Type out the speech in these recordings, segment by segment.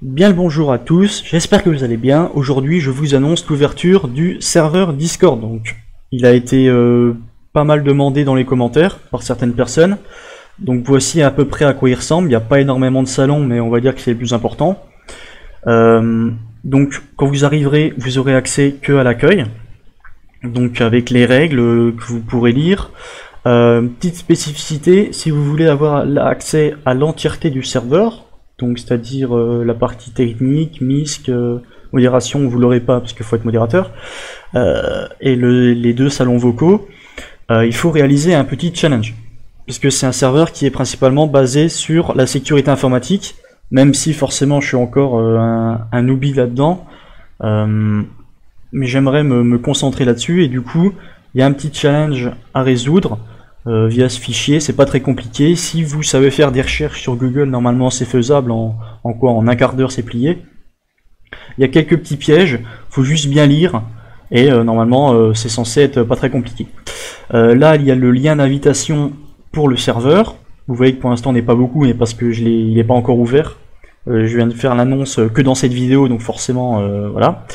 Bien le bonjour à tous, j'espère que vous allez bien. Aujourd'hui je vous annonce l'ouverture du serveur Discord. Donc, il a été pas mal demandé dans les commentaires par certaines personnes. Donc voici à peu près à quoi il ressemble. Il n'y a pas énormément de salons, mais on va dire que c'est le plus important. Donc quand vous arriverez, vous aurez accès que à l'accueil. Donc avec les règles que vous pourrez lire. Petite spécificité, si vous voulez avoir accès à l'entièreté du serveur, donc c'est-à-dire la partie technique, MISC, modération, vous l'aurez pas parce qu'il faut être modérateur, et les deux salons vocaux, il faut réaliser un petit challenge, puisque c'est un serveur qui est principalement basé sur la sécurité informatique, même si forcément je suis encore un newbie là-dedans, mais j'aimerais me concentrer là-dessus, et du coup il y a un petit challenge à résoudre via ce fichier. C'est pas très compliqué. Si vous savez faire des recherches sur Google, normalement c'est faisable en un quart d'heure, c'est plié. Il y a quelques petits pièges, faut juste bien lire, et normalement c'est censé être pas très compliqué. Là il y a le lien d'invitation pour le serveur. Vous voyez que pour l'instant on n'est pas beaucoup, mais parce que il n'est pas encore ouvert. Je viens de faire l'annonce que dans cette vidéo, donc forcément voilà.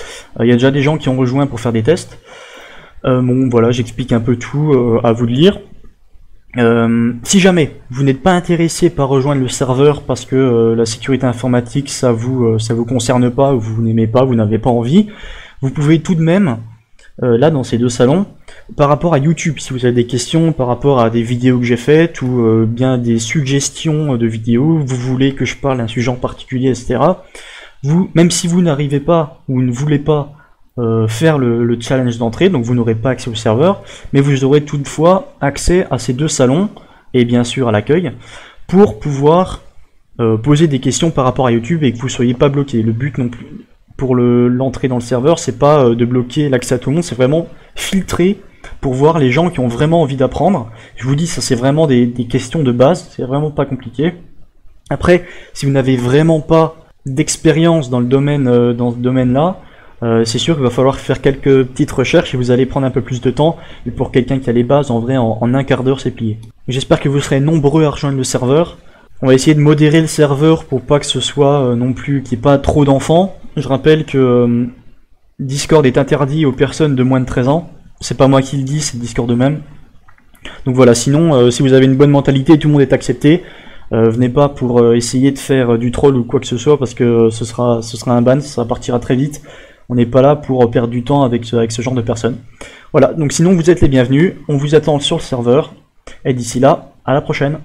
Il y a déjà des gens qui ont rejoint pour faire des tests. Bon voilà, j'explique un peu tout, à vous de lire. Si jamais vous n'êtes pas intéressé par rejoindre le serveur parce que la sécurité informatique ça vous concerne pas, ou vous n'aimez pas, vous n'avez pas envie, vous pouvez tout de même, là dans ces deux salons, par rapport à YouTube, si vous avez des questions par rapport à des vidéos que j'ai faites, ou bien des suggestions de vidéos, vous voulez que je parle d'un sujet en particulier, etc. Vous, même si vous n'arrivez pas, ou ne voulez pas faire le challenge d'entrée, donc vous n'aurez pas accès au serveur, mais vous aurez toutefois accès à ces deux salons, et bien sûr à l'accueil, pour pouvoir poser des questions par rapport à YouTube et que vous soyez pas bloqué. Le but non plus pour l'entrée dans le serveur, c'est pas de bloquer l'accès à tout le monde, c'est vraiment filtrer pour voir les gens qui ont vraiment envie d'apprendre. Je vous dis, ça c'est vraiment des questions de base, c'est vraiment pas compliqué. Après, si vous n'avez vraiment pas d'expérience dans ce domaine-là, c'est sûr qu'il va falloir faire quelques petites recherches et vous allez prendre un peu plus de temps. Et pour quelqu'un qui a les bases, en vrai, en un quart d'heure, c'est plié. J'espère que vous serez nombreux à rejoindre le serveur. On va essayer de modérer le serveur pour pas que ce soit non plus, qu'il n'y ait pas trop d'enfants. Je rappelle que Discord est interdit aux personnes de moins de 13 ans. C'est pas moi qui le dis, c'est Discord eux-mêmes. Donc voilà, sinon, si vous avez une bonne mentalité, tout le monde est accepté. Venez pas pour essayer de faire du troll ou quoi que ce soit, parce que ce sera un ban, ça partira très vite. On n'est pas là pour perdre du temps avec ce genre de personnes. Voilà, donc sinon vous êtes les bienvenus, on vous attend sur le serveur, et d'ici là, à la prochaine.